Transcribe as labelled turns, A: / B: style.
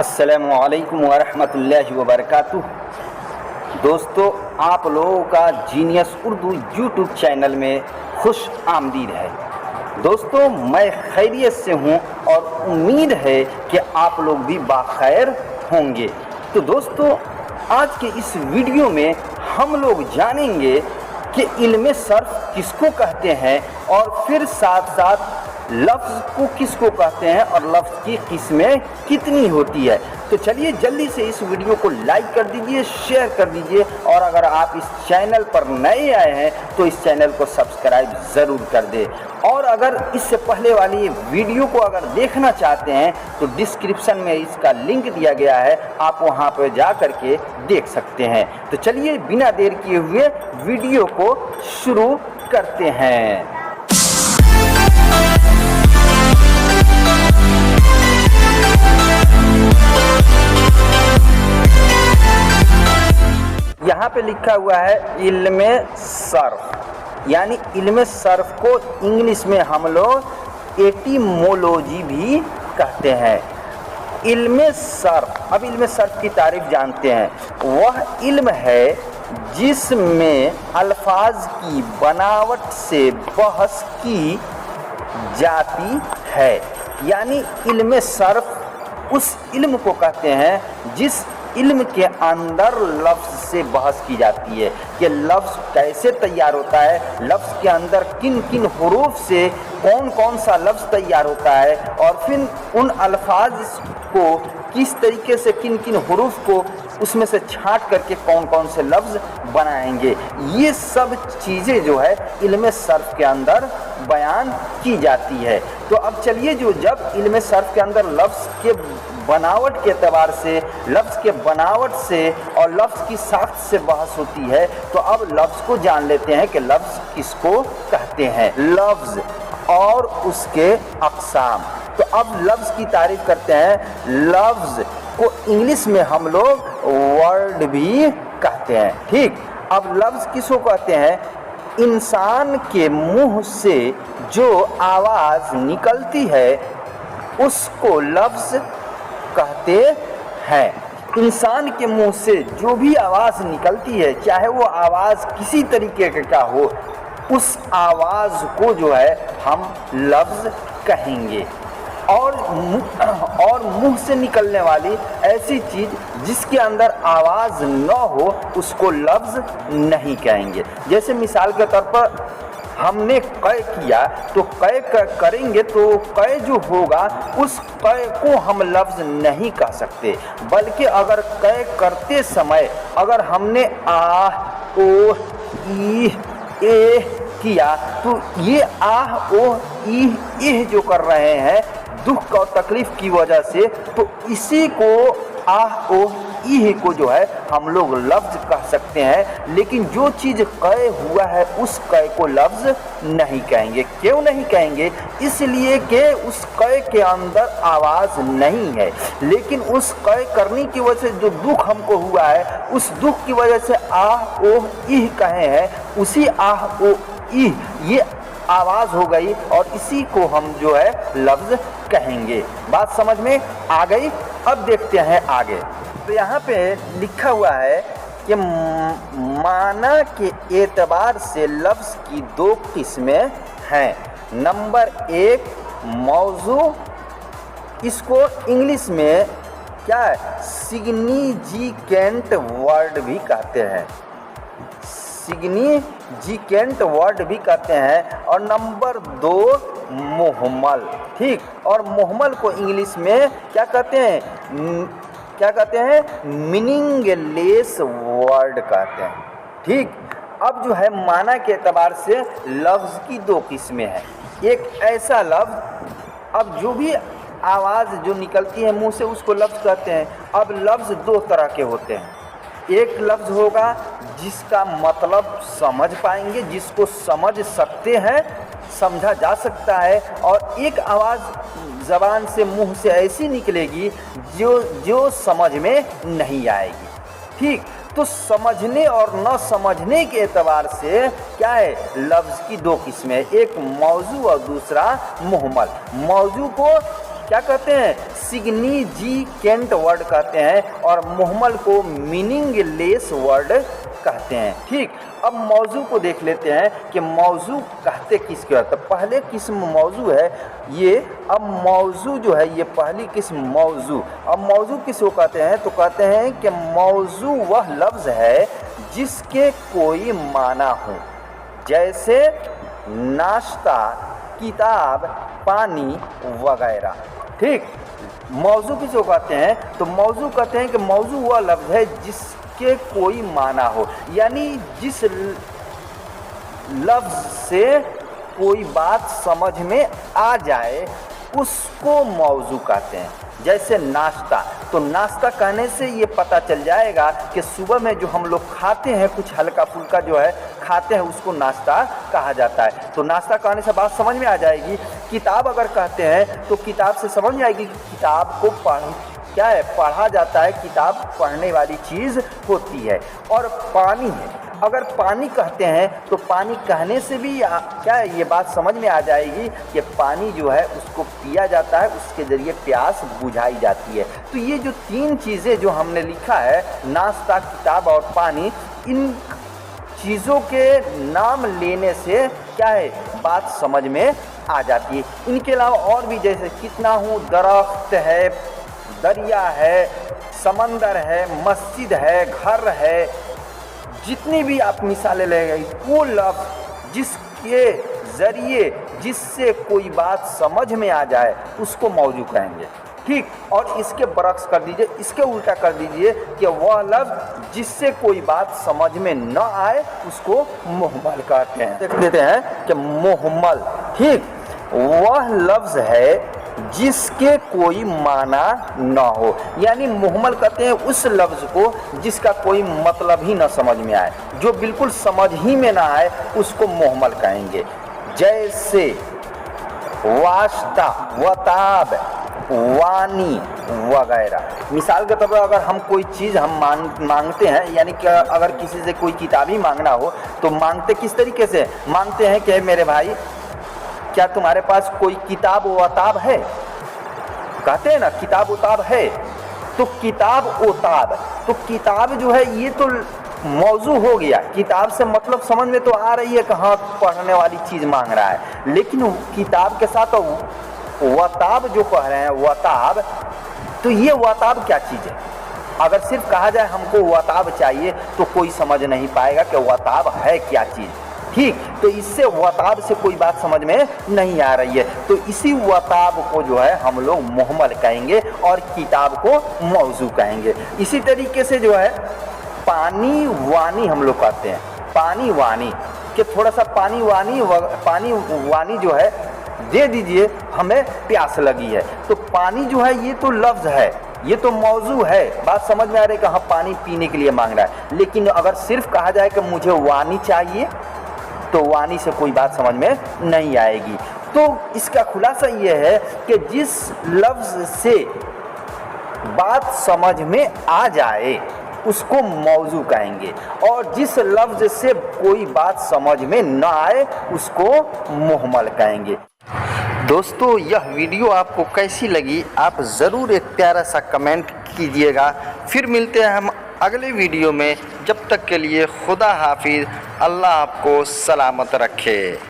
A: अस्सलामुअलैकुम वरहमतुल्लाहि वबरकातुह। दोस्तों, आप लोगों का जीनियस उर्दू यूट्यूब चैनल में खुश आमदीद है। दोस्तों, मैं खैरियत से हूँ और उम्मीद है कि आप लोग भी बाखैर होंगे। तो दोस्तों, आज के इस वीडियो में हम लोग जानेंगे कि इल्म सर्फ किसको कहते हैं और फिर साथ साथ लफ्ज़ को किसको कहते हैं और लफ्ज़ की किस्में कितनी होती है। तो चलिए जल्दी से इस वीडियो को लाइक कर दीजिए, शेयर कर दीजिए और अगर आप इस चैनल पर नए आए हैं तो इस चैनल को सब्सक्राइब ज़रूर कर दें। और अगर इससे पहले वाली वीडियो को अगर देखना चाहते हैं तो डिस्क्रिप्शन में इसका लिंक दिया गया है, आप वहां पर जा कर के देख सकते हैं। तो चलिए बिना देर किए हुए वीडियो को शुरू करते हैं। यहाँ पे लिखा हुआ है इल्मे सर्फ, यानी इल्मे सर्फ को इंग्लिश में हम लोग एटिमोलॉजी भी कहते हैं। इल्मे सर्फ, अब इल्मे सर्फ की तारीफ जानते हैं। वह इल्म है जिसमें अल्फाज की बनावट से बहस की जाती है, यानी इल्मे सर्फ उस इल्म को कहते हैं जिस इल्म के अंदर लफ्ज़ से बहस की जाती है कि लफ्ज़ कैसे तैयार होता है, लफ्ज़ के अंदर किन किन हुरूफ से कौन कौन सा लफ्ज़ तैयार होता है और फिर उन अल्फाज को किस तरीके से किन किन हुरूफ को उसमें से छांट करके कौन कौन से लफ्ज़ बनाएंगे। ये सब चीज़ें जो है इल्म सर्फ के अंदर बयान की जाती है। तो अब चलिए, जब इल्म सर्फ के अंदर लफ्ज़ के बनावट के एतबार से, लफ्ज़ के बनावट से और लफ्ज़ की साख्त से बहस होती है, तो अब लफ्ज़ को जान लेते हैं कि लफ्ज़ किसको कहते हैं। लफ्ज़ और उसके अक़साम। तो अब लफ्ज़ की तारीफ़ करते हैं। लफ्ज़ को इंग्लिश में हम लोग वर्ड भी कहते हैं। ठीक, अब लफ्ज़ किसको कहते हैं? इंसान के मुंह से जो आवाज़ निकलती है उसको लफ्ज़ कहते हैं। इंसान के मुंह से जो भी आवाज़ निकलती है, चाहे वो आवाज़ किसी तरीके का हो, उस आवाज़ को जो है हम लफ्ज़ कहेंगे। और मुंह से निकलने वाली ऐसी चीज़ जिसके अंदर आवाज़ न हो उसको लफ्ज़ नहीं कहेंगे। जैसे मिसाल के तौर पर हमने क़य किया तो क़य करेंगे तो क़य जो होगा उस क़य को हम लफ्ज़ नहीं कह सकते, बल्कि अगर क़य करते समय अगर हमने आह, ओह, ईह, ए किया तो ये आह, ओह, ईह, इह जो कर रहे हैं दुख और तकलीफ़ की वजह से, तो इसी को आह, ओह, ईह को जो है हम लोग लफ्ज़ कह सकते हैं। लेकिन जो चीज़ क़य हुआ है उस क़य को लफ्ज़ नहीं कहेंगे। क्यों नहीं कहेंगे? इसलिए कि उस क़य के अंदर आवाज़ नहीं है, लेकिन उस क़य करने की वजह से जो दुख हमको हुआ है उस दुख की वजह से आह, ओह, ईह कहे हैं। उसी आह, ओह, ईह ये आवाज़ हो गई और इसी को हम जो है लफ्ज़ कहेंगे। बात समझ में आ गई? अब देखते हैं आगे। तो यहाँ पे लिखा हुआ है कि माना के एतबार से लफ्ज़ की दो किस्में हैं। नंबर एक, मौजू, इसको इंग्लिश में क्या है, सिग्निफिकेंट वर्ड भी कहते हैं, सिग्निफिकेंट वर्ड भी कहते हैं। और नंबर दो, मुहम्मल। ठीक, और मुहम्मल को इंग्लिश में क्या कहते हैं? मीनिंगलेस वर्ड कहते हैं। ठीक, अब जो है माना के एतबार से लफ्ज़ की दो किस्में हैं। एक ऐसा लफ्ज़, अब जो भी आवाज़ जो निकलती है मुंह से उसको लफ्ज़ कहते हैं। अब लफ्ज़ दो तरह के होते हैं। एक लफ्ज़ होगा जिसका मतलब समझ पाएंगे, जिसको समझ सकते हैं, समझा जा सकता है, और एक आवाज़ ज़बान से मुंह से ऐसी निकलेगी जो समझ में नहीं आएगी। ठीक, तो समझने और न समझने के एतबार से क्या है, लफ्ज़ की दो किस्में, एक मौजू और दूसरा मुहम्मल। मौजू को क्या कहते हैं, सिग्निफिकेंट वर्ड कहते हैं, और मुहम्मल को मीनिंगलेस वर्ड कहते हैं। ठीक, अब मौजू को देख लेते हैं कि मौजू कहते किसके होता है। पहले किस्म मौजू है ये, अब मौजू जो है ये पहली किस्म मौजू। अब मौजू किसको कहते हैं, तो कहते हैं कि मौजू वह लफ्ज़ है जिसके कोई माना हो, जैसे नाश्ता, किताब, पानी वगैरह। ठीक, मौजू किसको कहते हैं, तो मौजू कहते हैं कि मौजू वह लफ्ज़ है जिसके कोई माना हो, यानी जिस लफ्ज़ से कोई बात समझ में आ जाए उसको मौजू कहते हैं। जैसे नाश्ता, तो नाश्ता कहने से ये पता चल जाएगा कि सुबह में जो हम लोग खाते हैं कुछ हल्का फुल्का जो है खाते हैं उसको नाश्ता कहा जाता है। तो नाश्ता कहने से बात समझ में आ जाएगी। किताब अगर कहते हैं तो किताब से समझ में आएगी कि किताब को क्या है, पढ़ा जाता है, किताब पढ़ने वाली चीज़ होती है। और पानी है, अगर पानी कहते हैं तो पानी कहने से भी क्या है, ये बात समझ में आ जाएगी कि पानी जो है उसको पिया जाता है, उसके ज़रिए प्यास बुझाई जाती है। तो ये जो तीन चीज़ें जो हमने लिखा है, नाश्ता, किताब और पानी, इन चीज़ों के नाम लेने से क्या है, बात समझ में आ जाती है। इनके अलावा और भी, जैसे कितना हूँ, दरख्त है, दरिया है, समंदर है, मस्जिद है, घर है, जितनी भी आप मिसालें ले गई, वो लफ्ज़ जिसके ज़रिए जिससे कोई बात समझ में आ जाए उसको मौजू कहेंगे। ठीक, और इसके बरक्स कर दीजिए, इसके उल्टा कर दीजिए कि वह लफ्ज़ जिससे कोई बात समझ में न आए उसको मुहम्मल कहते हैं। देख लेते हैं कि मुहम्मल, ठीक, वह लफ्ज़ है जिसके कोई माना न हो, यानी मुहम्मल कहते हैं उस लफ्ज़ को जिसका कोई मतलब ही न समझ में आए, जो बिल्कुल समझ ही में ना आए उसको मुहम्मल कहेंगे। जैसे वास्ता, वताब, वानी वगैरह। मिसाल के तौर पर अगर हम कोई चीज़ हम मांगते हैं, यानी कि अगर किसी से कोई किताब ही मांगना हो तो मांगते किस तरीके से मांगते हैं कि मेरे भाई क्या तुम्हारे पास कोई किताब वताब है, कहते हैं ना किताब उताब है, तो किताब उताब, तो किताब जो है ये तो मौजू हो गया, किताब से मतलब समझ में तो आ रही है कि हाँ पढ़ने वाली चीज़ मांग रहा है, लेकिन किताब के साथ वताब जो कह रहे हैं, वताब, तो ये वताब क्या चीज़ है। अगर सिर्फ कहा जाए हमको वताब चाहिए तो कोई समझ नहीं पाएगा कि वताब है क्या चीज़। ठीक, तो इससे वताब से कोई बात समझ में नहीं आ रही है, तो इसी वताब को जो है हम लोग मुहम्मल कहेंगे और किताब को मौजू कहेंगे। इसी तरीके से जो है पानी वानी हम लोग कहते हैं, पानी वानी कि थोड़ा सा पानी वानी जो है दे दीजिए, हमें प्यास लगी है, तो पानी जो है ये तो लफ्ज़ है, ये तो मौजू है, बात समझ में आ रही है कि हाँ पानी पीने के लिए मांग रहा है। लेकिन अगर सिर्फ कहा जाए कि मुझे वानी चाहिए तो वानी से कोई बात समझ में नहीं आएगी। तो इसका खुलासा ये है कि जिस लफ्ज़ से बात समझ में आ जाए उसको मौजू कहेंगे, और जिस लफ्ज़ से कोई बात समझ में न आए उसको मुहम्मल कहेंगे। दोस्तों, यह वीडियो आपको कैसी लगी आप ज़रूर एक प्यारा सा कमेंट कीजिएगा। फिर मिलते हैं हम अगले वीडियो में, जब तक के लिए खुदा हाफिज़, अल्लाह आपको सलामत रखे।